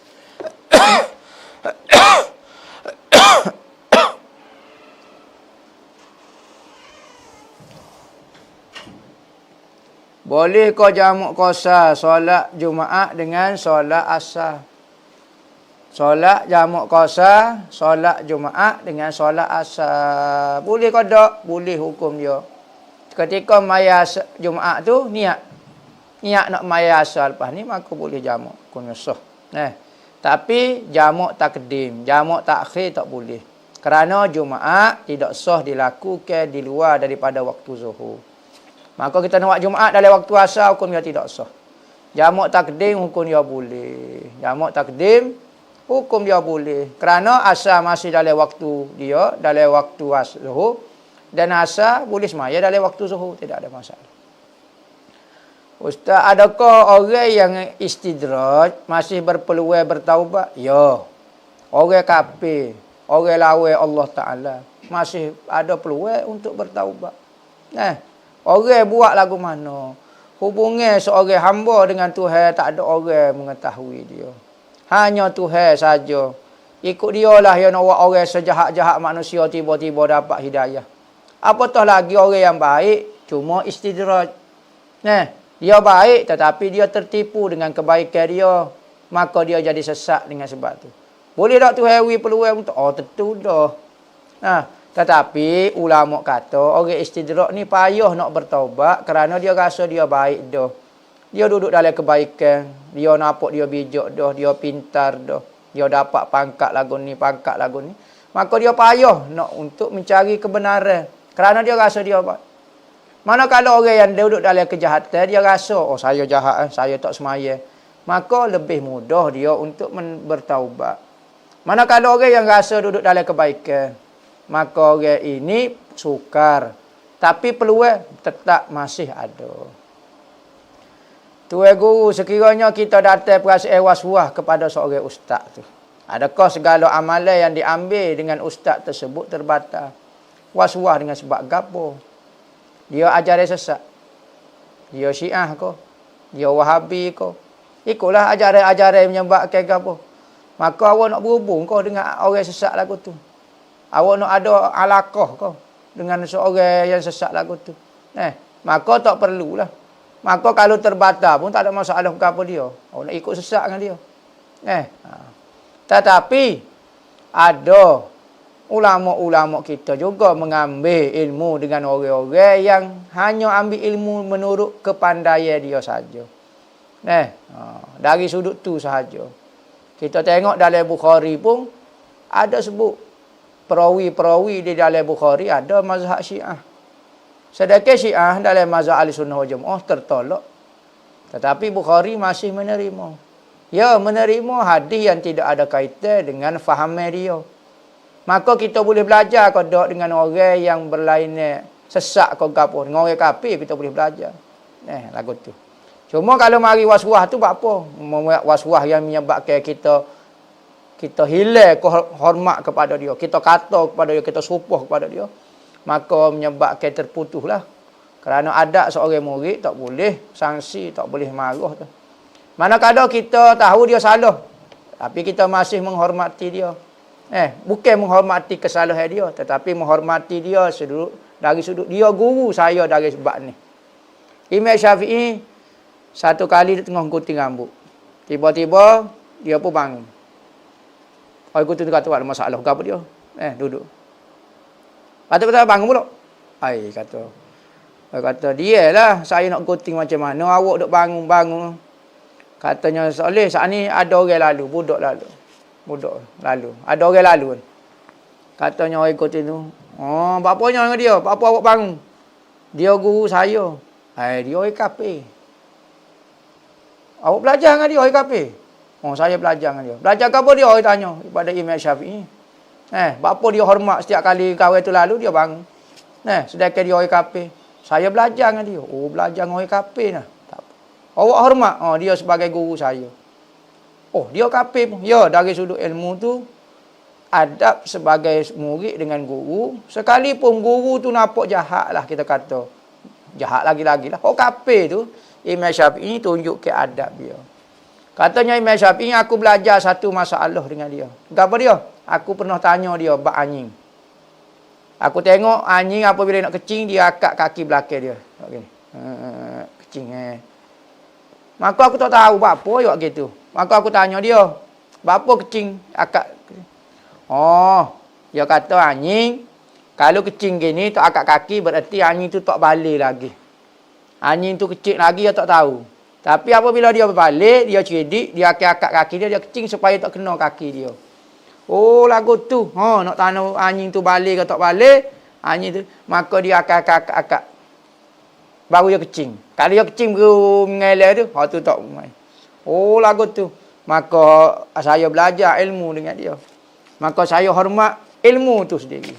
Boleh kau jamak qasar solat Jumaat dengan solat Asar? Solat jamak qasar solat Jumaat dengan solat Asar. Boleh kau tak? Boleh hukum dia. Ketika maya Jumaat tu niat nak maya Asar lepas ni maka boleh jamak hukumnya sah. Tapi jamak takdim, jamak takhir tak boleh. Kerana Jumaat tidak sah dilakukan di luar daripada waktu zuhur. Maka kita nak buat Jumaat dalam waktu asar, hukum dia tidak sah. Jamak takdim, hukum dia boleh. Jamak takdim, hukum dia boleh. Kerana asar masih dalam waktu dia, dalam waktu zuhur. Dan asar boleh semaya dalam waktu zuhur. Tidak ada masalah. Ustaz, adakah orang yang istidraj masih berpeluang bertaubat? Ya. Orang kafir, orang lawan Allah Ta'ala masih ada peluang untuk bertaubat. Orang buat lagu mana? Hubungan seorang hamba dengan Tuhan tak ada orang mengetahui dia. Hanya Tuhan saja. Ikut dia lah yang nak buat orang sejahat-jahat manusia tiba-tiba dapat hidayah. Apatah lagi orang yang baik cuma istidraj. Dia baik tetapi dia tertipu dengan kebaikan dia. maka dia jadi sesat dengan sebab tu. Boleh tak tu hewi peluang untuk? Oh, tentu dah. Tetapi ulama kata orang istidrak ni payah nak bertaubat kerana dia rasa dia baik dah. Dia duduk dalam kebaikan, dia nampak dia bijak dah, dia pintar dah. Dia dapat pangkat lagu ni, pangkat lagu ni. Maka dia payah nak untuk mencari kebenaran kerana dia rasa dia baik. Mana kalau orang yang duduk dalam kejahatan, dia rasa, oh saya jahat, saya tak semaya. Maka lebih mudah dia untuk bertaubat. Mana kalau orang yang rasa duduk dalam kebaikan, maka orang ini sukar. Tapi peluang tetap masih ada. Tuan guru, sekiranya kita datang perasaan was-was kepada seorang ustaz tu, adakah segala amalan yang diambil dengan ustaz tersebut terbatal? Was-was dengan sebab gapo? Dia ajaran sesat. Dia Syiah ke? Dia Wahabi ke? Ikutlah ajaran-ajaran menyebabkan gapo. Maka awak nak berhubung kau dengan orang sesat lagu tu. Awak nak ada alaqah kau dengan seorang yang sesat lagu tu. Maka tak perlulah. Maka kalau terbatal pun tak ada masalah apa dia. Awak nak ikut sesat dengan dia. Tetapi ada ulama-ulama kita juga mengambil ilmu dengan orang-orang yang hanya ambil ilmu menurut kepandaian dia saja. Dari sudut tu sahaja. Kita tengok dalam Bukhari pun ada sebut perawi-perawi di dalam Bukhari ada mazhab Syiah. Sedangkan Syiah dalam mazhab Ahlussunnah wal Jamaah tertolak. Tetapi Bukhari masih menerima. Ya, menerima hadis yang tidak ada kaitan dengan fahaman dia. Maka kita boleh belajar kalau dengan orang yang berlainan sesak ke apa. Dengan orang kafir kita boleh belajar. Lagu tu. Cuma kalau mari was-was tu buat apa? Was-was yang menyebabkan kita hilang hormat kepada dia. Kita kata kepada dia, kita sumpah kepada dia. Maka menyebabkan terputuslah. Kerana adab seorang murid tak boleh sanksi, tak boleh marah tu. Manakala kita tahu dia salah, tapi kita masih menghormati dia. Bukan menghormati kesalahan dia, tetapi menghormati dia dari sudut dia guru saya dari sebab ni. Imam Syafi'i satu kali dia tengah gunting rambut. Tiba-tiba dia pun bangun. Orang gunting tu kata ada masalah ke apa dia? Duduk. Patut-patut bangun pula. Kata dia lah saya nak gunting macam mana, awak duk bangun-bangun. Katanya Soleh, saat ni ada orang lalu, budak lalu. Ada orang lalu kan. Katanya orang gunting tu, bapanya dengan dia, apa awak bangun? Dia guru saya. Dia orang kafir. Awak belajar dengan dia orang kafir? Saya belajar dengan dia. Belajar ke apa dia? Orang tanya kepada Imam Syafi'i. Bapa dia hormat setiap kali kawan tu lalu dia bangun. Sedangkan dia orang kafir. Saya belajar dengan dia. Belajar dengan orang kafir nah. Tak apa. Awak hormat. Dia sebagai guru saya. Dia kafir pun. Ya, dari sudut ilmu tu adab sebagai murid dengan guru, sekalipun guru tu nampak jahat lah kita kata. Jahat lagi-lagi lah. Kafir tu Imam Syafi'i tunjuk ke adab dia. Katanya Imam Syafi'i, aku belajar satu masalah dengan dia. Apa dia? Aku pernah tanya dia bab anjing. Aku tengok anjing apabila nak kecing, dia akak kaki belakang dia. Okay. Kecing. Maka aku tak tahu buat apa buat gitu. Maka aku tanya dia, bapa kecing akak. Dia kata anjing, kalau kecing gini tak akak kaki, berarti anjing tu tak balik lagi. Anjing tu kecil lagi, dia tak tahu. Tapi apabila dia berbalik, dia cerdik, dia akak kaki dia, dia kecing supaya tak kena kaki dia. Lagu tu. Nak tanya anjing tu balik ke tak balik, anjing tu, maka dia akak. Baru dia kecing. Kalau dia kecing baru mengalir tu, tu tak main. Lagu tu. Maka saya belajar ilmu dengan dia. Maka saya hormat ilmu tu sendiri.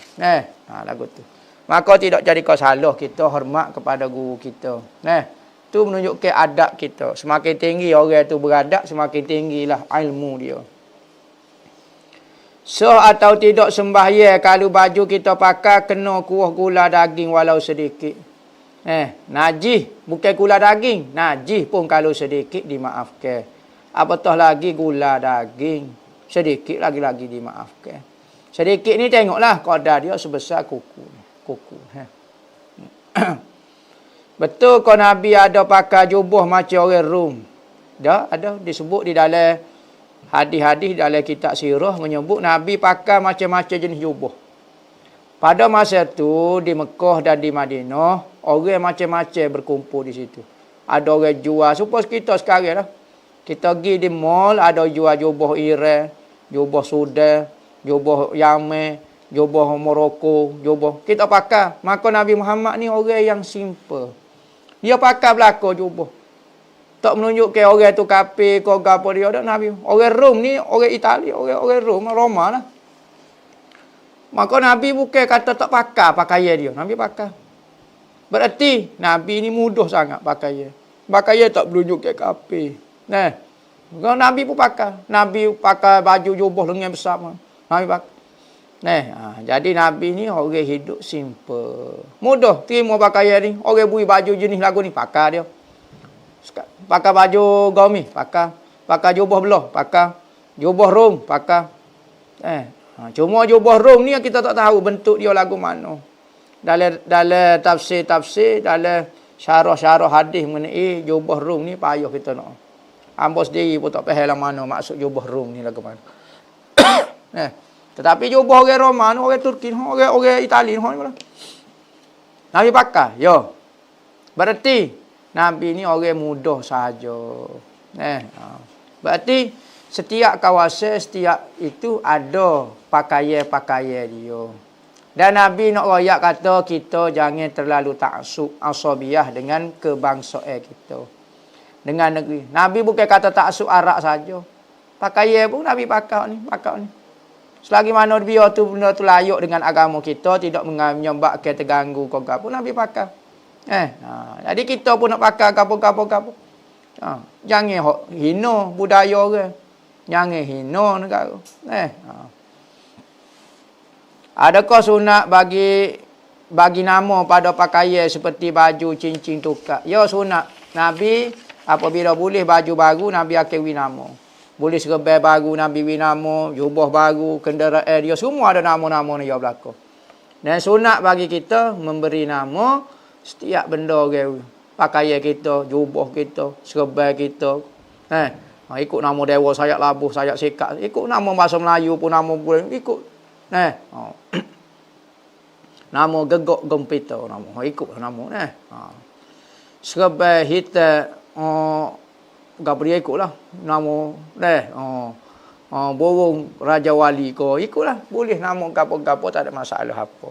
Lagu tu. Maka tidak jadi salah kita hormat kepada guru kita. Tu menunjukkan adab kita. Semakin tinggi orang tu beradab, semakin tinggilah ilmu dia. Atau tidak sembahyang kalau baju kita pakai kena kuah gula daging walau sedikit. Najis bukan gula daging, najis pun kalau sedikit dimaafkan. Apatah lagi gula daging, sedikit lagi-lagi dimaafkan. Sedikit ni tengoklah kadar dia sebesar kuku. Betul kau Nabi ada pakai jubah macam orang Rom. Dah ada disebut di dalam Hadis-hadis dalam kitab sirah menyebut Nabi pakai macam-macam jenis jubah. Pada masa tu di Mekah dan di Madinah, orang macam-macam berkumpul di situ. Ada orang jual, supaya kita sekarang lah. Kita pergi di mall, ada jual jubah Iran, jubah Sudan, jubah Yaman, jubah Morocco, jubah. Kita pakai. Maka Nabi Muhammad ni orang yang simple. Dia pakai belakang jubah. Tak menunjuk ke orang tu kafir, kau gapo dia dak Nabi. Orang Rom ni, orang Itali, orang Rom, Roma lah. Maka Nabi bukan kata tak pakai pakaian dia. Nabi pakai. Berarti Nabi ni mudah sangat pakaian. Pakaian tak menunjuk ke kafir. Nah. Kalau Nabi pun pakai. Nabi pakai baju jubah lengan besar. Nabi pakai. Jadi Nabi ni orang hidup simple. Mudah terima pakaian ni. Orang bui baju jenis lagu ni pakai dia. Pakai baju gaumi, pakai jubah belah, pakai jubah rom, pakai. Cuma jubah rom ni kita tak tahu bentuk dia lagu mana. Dalam tafsir, dalam syarah-syarah hadis mengenai jubah rom ni payah kita nak. Hamba sendiri pun tak faham lah mana maksud jubah rom ni lagu mana. Tetapi jubah orang Roman, orang Turki, orang Itali, Nabi pakai, yo. Berarti Nabi ni orang mudah sahaja. Berarti setiap kawasan, setiap itu ada pakaian-pakaian dia. Dan Nabi nak royak kata kita jangan terlalu ta'assub asabiyah dengan kebangsaan kita. Dengan negeri. Nabi bukan kata ta'assub arak saja. Pakaian pun Nabi pakai ni. Selagi mana biar tu benda tu layak dengan agama kita, tidak menyebabkan terganggu kau apa, Nabi pakai. Jadi kita pun nak pakai gapo. Jangan hina budaya orang. Jangan hina negara. Adakah sunat bagi nama pada pakaian seperti baju, cincin, tukar? Ya sunat. Nabi apabila boleh baju baru, Nabi akan beri nama. Boleh serban baru, Nabi beri nama. Jubah baru, kenderaan dia, semua ada nama-nama dia belakang. Dan sunat bagi kita memberi nama setiap benda orang. Pakaian kita, jubah kita, serban kita. Ikut nama dewa, sayap labuh, sayap sikat. Ikut nama bahasa Melayu pun nama boleh ikut. Nama gegok gempita nama. Ikut nama serban hitam gapo dia ikutlah. Nama burung raja wali ko ikutlah. Boleh nama gapo-gapo tak ada masalah apa.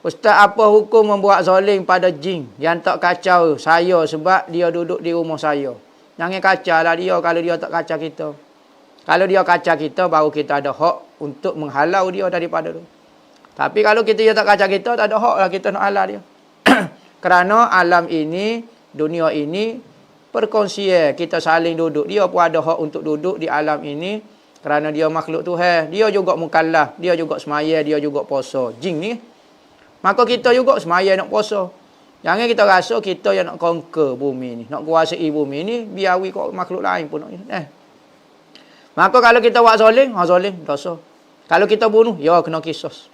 Ustaz, apa hukum membuat zalim pada jin yang tak kacau saya sebab dia duduk di rumah saya? Jangan kacau lah dia kalau dia tak kacau kita. Kalau dia kacau kita, baru kita ada hak untuk menghalau dia daripada tu. Tapi kalau dia tak kacau kita, tak ada hak lah kita nak halau dia. Kerana alam ini, dunia ini, perkongsian. Kita saling duduk. Dia pun ada hak untuk duduk di alam ini. Kerana dia makhluk Tuhan. Dia juga mukallaf. Dia juga semaya. Dia juga puasa. Jin ni. Maka kita juga semaya nak puasa. Jangan kita rasa kita yang nak conquer bumi ni. Nak kuasai bumi ni. Biarwi kau makhluk lain pun. Maka kalau kita buat zalim, dosa. Kalau kita bunuh, ya kena kisos.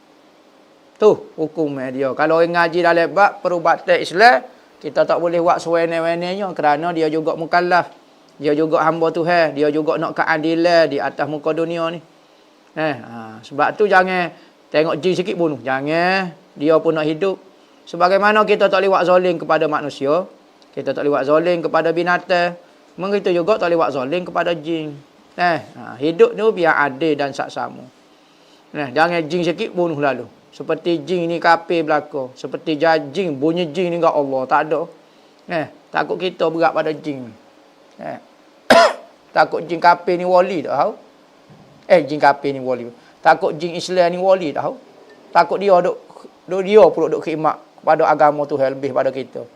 Tu hukumnya dia. Kalau orang ngaji dalam bab perubatan Islam, kita tak boleh buat sewenang-wenangnya kerana dia juga mukallaf. Dia juga hamba Tuhan. Dia juga nak keadilan di atas muka dunia ni. Sebab tu jangan tengok jin sikit bunuh. Jangan. Dia pun nak hidup. Sebagaimana kita tak boleh buat zalim kepada manusia, kita tak boleh buat zalim kepada binatang, begitu juga tak boleh buat zalim kepada jin. Hidup tu biar adil dan saksama. Jangan jin sikit bunuh lalu. Seperti jin ni kafir belaka. Seperti jin, bunyi jin ni enggak Allah, tak ada. Takut kita berat pada jin. Takut jin kafir ni wali tak tahu. Jin kafir ni wali. Takut jin Islam ni wali tak tahu. Takut dia dia pula duk khidmat kepada agama Tuhan lebih pada kita.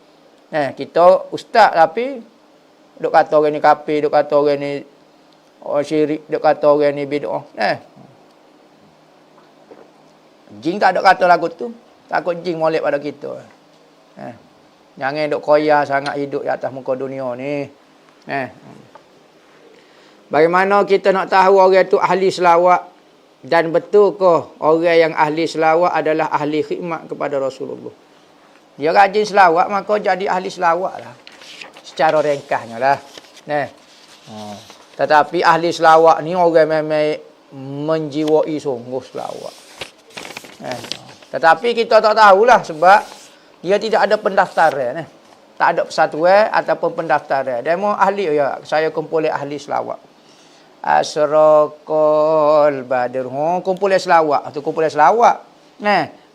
Kita ustaz tapi duk kata orang ni kafir, duk kata orang ni syirik, duk kata orang ni bid'ah. Jin tak ada kata lagu tu. Takut jin molek pada kita. Jangan duk koyak sangat hidup di atas muka dunia ni. Bagaimana kita nak tahu orang tu ahli selawat? Dan betulkah orang yang ahli selawat adalah ahli khidmat kepada Rasulullah? Dia rajin selawat, maka jadi ahli selawat lah. Secara ringkasnya lah. Tetapi ahli selawat ni orang memang menjiwai sungguh selawat. Tetapi kita tak tahulah sebab dia tidak ada pendaftaran. Tak ada persatuan ataupun pendaftaran. Demo ahli, ya, saya kumpulkan ahli selawat. Asraqal badr. Kumpulan selawat. Tu kumpulan selawat.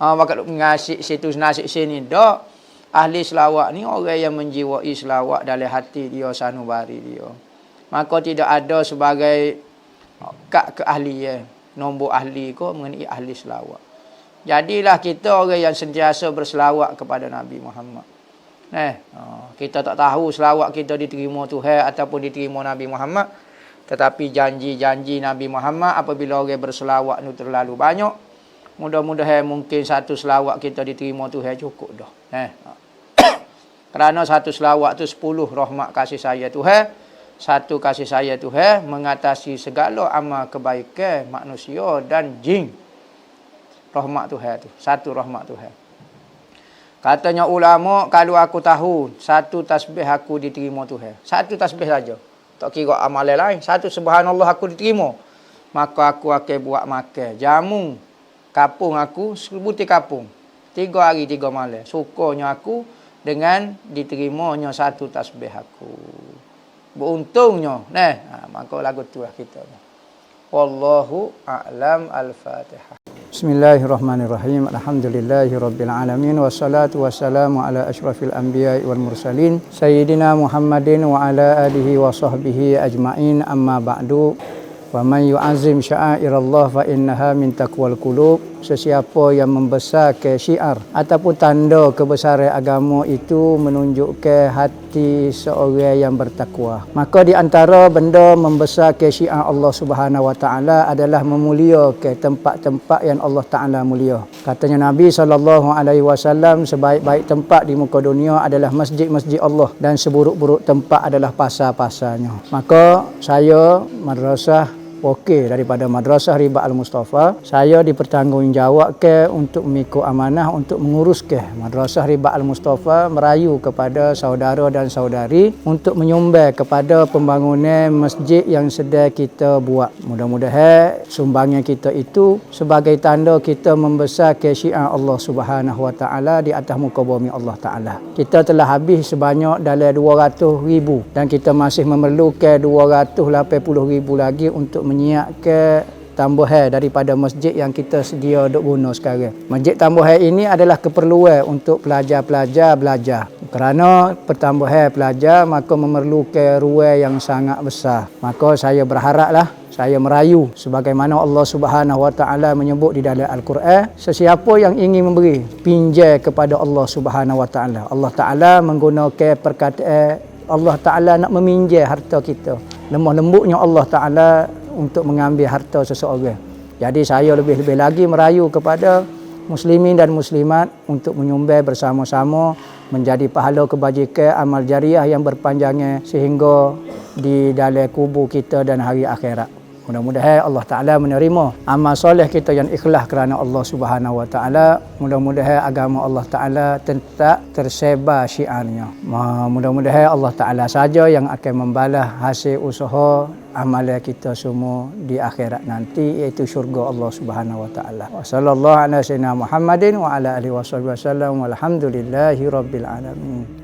Maka ngasih situ nasi sini dak. Ahli selawat ni orang yang menjiwai selawat dalam hati dia, sanubari dia. Maka tidak ada sebagai keahlian, nombor ahli ko mengenai ahli selawat. Jadilah kita orang yang sentiasa berselawat kepada Nabi Muhammad. Kita tak tahu selawat kita diterima Tuhan ataupun diterima Nabi Muhammad. Tetapi janji-janji Nabi Muhammad apabila orang berselawat itu terlalu banyak, mudah-mudahan mungkin satu selawat kita diterima Tuhan cukup dah. Kerana satu selawat tu 10 rahmat kasih sayang Tuhan. Satu kasih sayang Tuhan mengatasi segala amal kebaikan manusia dan jin. Rahmat Tuhan tu, satu rahmat Tuhan. Katanya ulama, kalau aku tahu satu tasbih aku diterima Tuhan. Satu tasbih saja. Tak kira amalan lain. Satu subhanallah aku diterima. Maka aku akan buat makan. Jamu kapung aku, 1000 kapung. 3 hari 3 malam. Sukanya aku dengan diterimanya satu tasbih aku. Beruntungnya. Maka lagu tu lah kita. Wallahu a'lam. Al-Fatihah. Bismillahirrahmanirrahim. Alhamdulillahirabbil alamin wassalatu wassalamu ala asyrafil anbiya'i wal mursalin sayyidina Muhammadin wa ala alihi wa sahbihi ajmain, amma ba'du. Wa man yu'azzim sya'airallah fa innaha min taqwal qulub. Sesiapa yang membesarkan syiar ataupun tanda kebesaran agama itu menunjukkan hati seorang yang bertakwa. Maka di antara benda membesarkan syiar Allah Subhanahu wa taala adalah memuliakan tempat-tempat yang Allah Taala mulia. Katanya Nabi SAW, sebaik-baik tempat di muka dunia adalah masjid-masjid Allah dan seburuk-buruk tempat adalah pasar-pasarnya. Maka saya madrasah okey daripada Madrasah Ribat Al-Mustafa, saya dipertanggungjawabkan untuk mengikut amanah untuk menguruskan Madrasah Ribat Al-Mustafa, merayu kepada saudara dan saudari untuk menyumbang kepada pembangunan masjid yang sedang kita buat. Mudah-mudahan sumbangan kita itu sebagai tanda kita membesarkan syiar Allah Subhanahu wa taala di atas muka bumi Allah Taala. Kita telah habis sebanyak dalam 200,000 dan kita masih memerlukan 280,000 lagi untuk menyiapkan tambahan daripada masjid yang kita sedia duk guna sekarang. Masjid tambahan ini adalah keperluan untuk pelajar-pelajar belajar. Kerana pertambahan pelajar maka memerlukan ruang yang sangat besar. Maka saya berharaplah, saya merayu sebagaimana Allah Subhanahu wa taala menyebut di dalam Al-Quran, sesiapa yang ingin memberi pinjam kepada Allah Subhanahu wa taala. Allah Taala menggunakan perkataan Allah Taala nak meminjam harta kita. Lemah lembutnya Allah Taala untuk mengambil harta seseorang. Jadi saya lebih-lebih lagi merayu kepada muslimin dan muslimat untuk menyumbang bersama-sama menjadi pahala kebajikan amal jariah yang berpanjangnya sehingga di dalam kubur kita dan hari akhirat. Mudah-mudahan Allah Ta'ala menerima amal soleh kita yang ikhlas kerana Allah Subhanahu wa taala. Mudah-mudahan agama Allah Ta'ala tetap tersebar syiarnya. Mudah-mudahan Allah Ta'ala saja yang akan membalas hasil usaha amalan kita semua di akhirat nanti, iaitu syurga Allah Subhanahu wa taala. Wa sallallahu ala sayyidina Muhammadin wa ala alihi wasallam walhamdulillahi rabbil alamin.